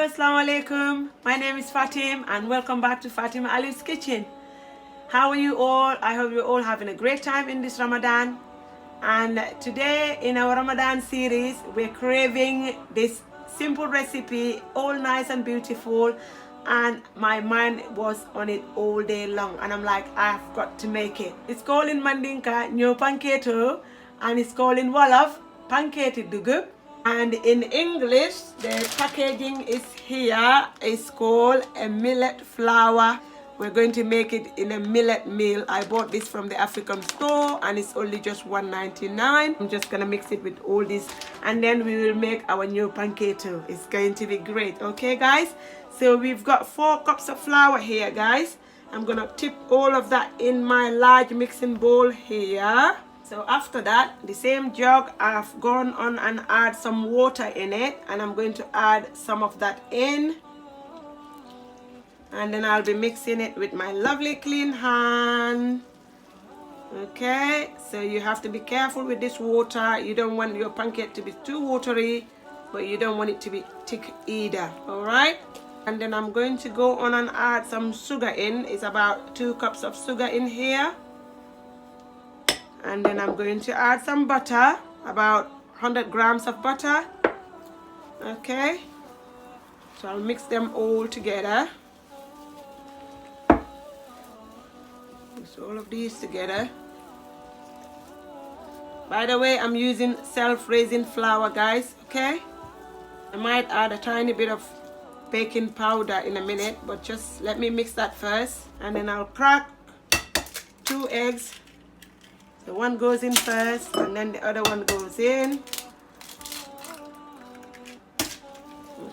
Assalamu alaikum. My name is Fatim and welcome back to Fatima Ali's Kitchen. How are you all? I hope you're all having a great time in this Ramadan. And today in our Ramadan series, we're craving this simple recipe, all nice and beautiful. And my mind was on it all day long. And I'm like, I've got to make it. It's called in Mandinka, Nyoo Pancaketo. And it's called in Wolof, Pancake Dugup. And in English, the packaging is here. It's called a millet flour. We're going to make it in a millet meal. I bought this from the African store and it's only just $1.99. I'm just gonna mix it with all this and then we will make our Nyoo Pancaketo. It's going to be great, okay guys? So we've got 4 cups of flour here, guys. I'm gonna tip all of that in my large mixing bowl here. So after that, the same jug, I've gone on and add some water in it and I'm going to add some of that in. And then I'll be mixing it with my lovely clean hand. Okay, so you have to be careful with this water. You don't want your pancake to be too watery, but you don't want it to be thick either, all right? And then I'm going to go on and add some sugar in. It's about 2 cups of sugar in here. And then I'm going to add some butter, about 100 grams of butter. Okay, so I'll mix them all together. Mix all of these together. By the way, I'm using self-raising flour, guys, okay? I might add a tiny bit of baking powder in a minute, but just let me mix that first. And then I'll crack 2 eggs. The one goes in first and then the other one goes in.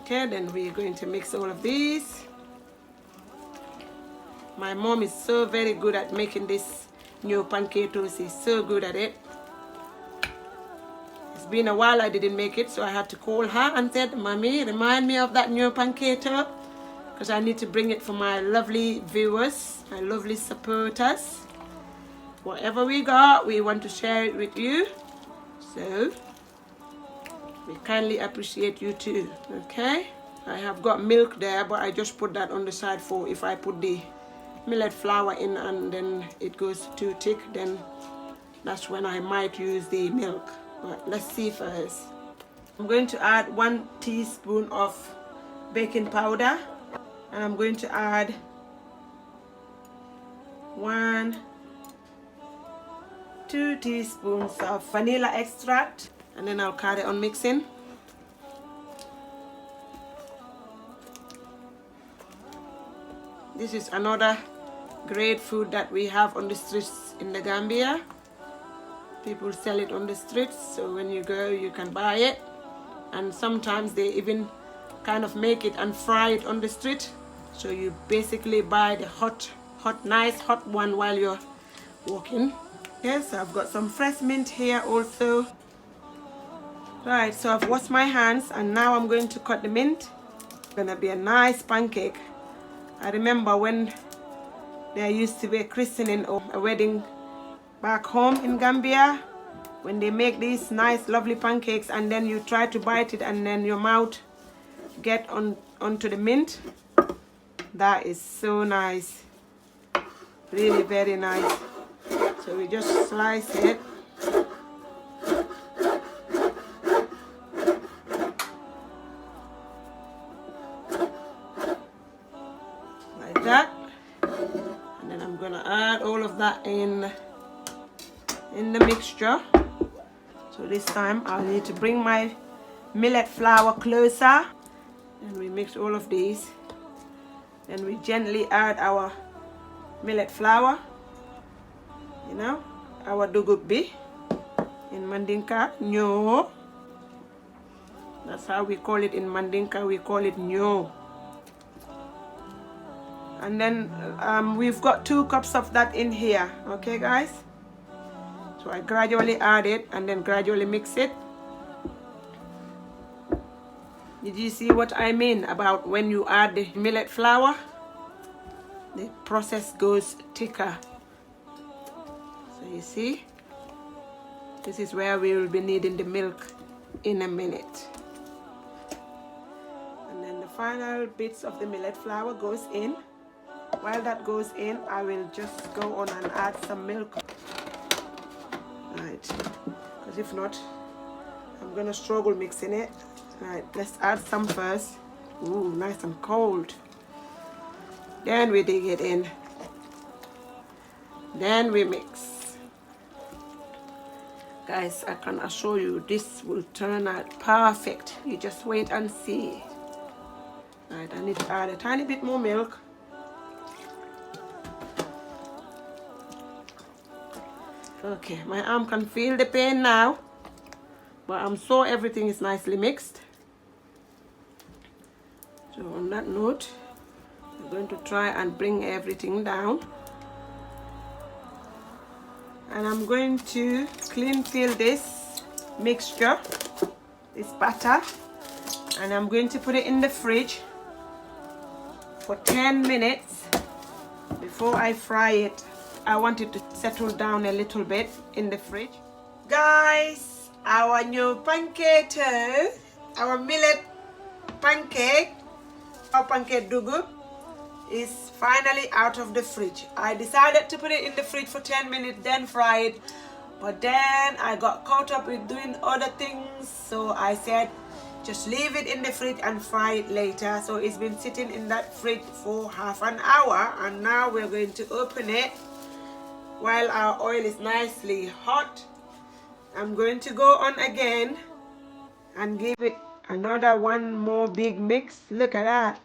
Okay, then we're going to mix all of these. My mom is so very good at making this Nyoo Pancaketo. She's so good at it. It's been a while I didn't make it, so I had to call her and said, Mommy, remind me of that Nyoo Pancaketo, because I need to bring it for my lovely viewers, my lovely supporters. Whatever we got, we want to share it with you. So, we kindly appreciate you too, okay? I have got milk there, but I just put that on the side for if I put the millet flour in and then it goes too thick, then that's when I might use the milk. But let's see first. I'm going to add 1 teaspoon of baking powder. And I'm going to add 2 teaspoons of vanilla extract, and then I'll carry on mixing. This is another great food that we have on the streets in the Gambia. People sell it on the streets, so when you go you can buy it, and sometimes they even kind of make it and fry it on the street, so you basically buy the nice hot one while you're walking. Yes, I've got some fresh mint here also. Right, so I've washed my hands and now I'm going to cut the mint. It's gonna be a nice pancake. I remember when there used to be a christening or a wedding back home in Gambia, when they make these nice lovely pancakes and then you try to bite it and then your mouth get onto the mint. That is so nice. Really very nice. So we just slice it. Like that. And then I'm gonna add all of that in the mixture. So this time I'll need to bring my millet flour closer. And we mix all of these. Then we gently add our millet flour. You know, our Dugup in Mandinka, Nyoo. That's how we call it in Mandinka, we call it Nyoo. And then we've got 2 cups of that in here, okay guys? So I gradually add it and then gradually mix it. Did you see what I mean about when you add the millet flour? The process goes thicker. So you see, this is where we will be needing the milk in a minute. And then the final bits of the millet flour goes in. While that goes in, I will just go on and add some milk. Right, because if not, I'm gonna struggle mixing it. Right, let's add some first. Ooh, nice and cold. Then we dig it in. Then we mix. Guys, I can assure you this will turn out perfect. You just wait and see. Right, I need to add a tiny bit more milk. Okay, my arm can feel the pain now, but I'm sure everything is nicely mixed. So on that note, I'm going to try and bring everything down. And I'm going to clean peel this mixture, this batter, and I'm going to put it in the fridge for 10 minutes before I fry it. I want it to settle down a little bit in the fridge. Guys, our Nyoo Pancaketo, our millet pancake, our pancake Dugup, is finally out of the fridge. I decided to put it in the fridge for 10 minutes, then fry it. But then I got caught up with doing other things, so I said, just leave it in the fridge and fry it later. So it's been sitting in that fridge for half an hour, and now we're going to open it while our oil is nicely hot. I'm going to go on again and give it another one more big mix. Look at that.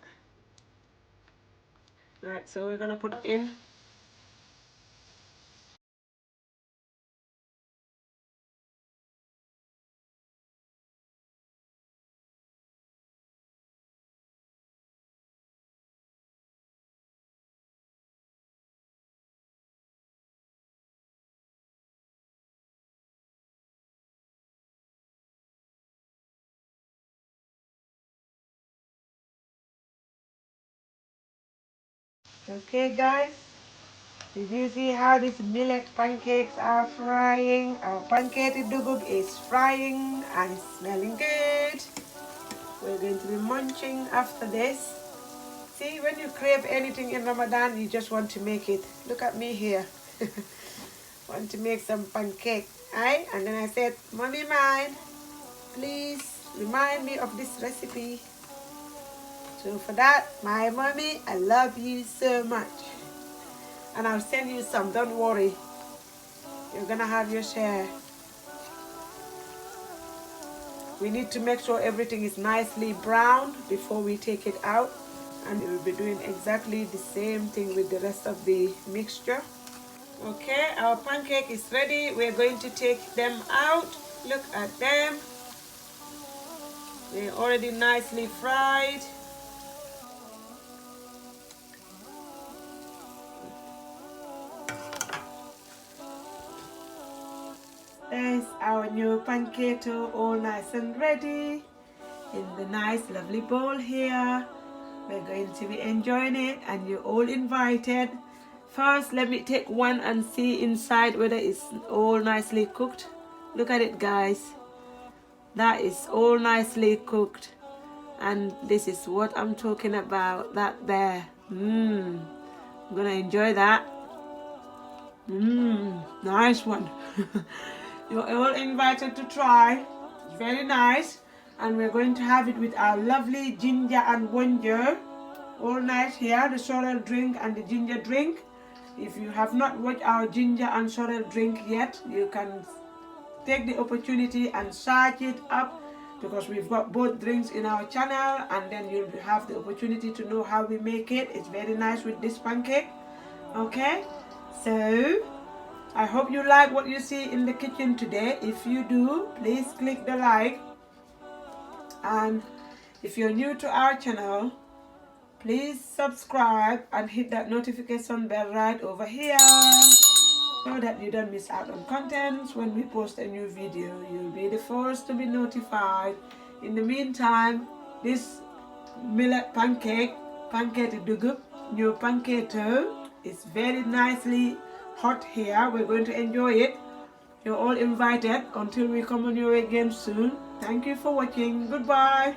Right, so we're gonna put in okay guys, did you see how these millet pancakes are frying? Our pancake Dugup is frying and smelling good. We're going to be munching after this. See, when you crave anything in Ramadan, you just want to make it. Look at me here. Want to make some pancake, right? And then I said, Mommy mine, please remind me of this recipe. So for that, my mommy, I love you so much. And I'll send you some, don't worry. You're gonna have your share. We need to make sure everything is nicely browned before we take it out. And we'll be doing exactly the same thing with the rest of the mixture. Okay, our pancake is ready. We're going to take them out. Look at them. They're already nicely fried. There's our Nyoo Pancaketo, all nice and ready in the nice lovely bowl here. We're going to be enjoying it and you're all invited. First, let me take one and see inside whether it's all nicely cooked. Look at it guys. That is all nicely cooked. And this is what I'm talking about, that there. I'm gonna enjoy that. Nice one. You're all invited to try. It's very nice. And we're going to have it with our lovely ginger and wonjo. All nice here, the sorrel drink and the ginger drink. If you have not watched our ginger and sorrel drink yet, you can take the opportunity and search it up, because we've got both drinks in our channel, and then you'll have the opportunity to know how we make it. It's very nice with this pancake. Okay, so I hope you like what you see in the kitchen today. If you do, please click the like. And if you're new to our channel, please subscribe and hit that notification bell right over here so that you don't miss out on contents when we post a new video. You'll be the first to be notified. In the meantime, this millet pancake, pancake Dugup, Nyoo Pancaketo, is very nicely hot here. We're going to enjoy it. You're all invited until we come on your way again soon. Thank you for watching. Goodbye.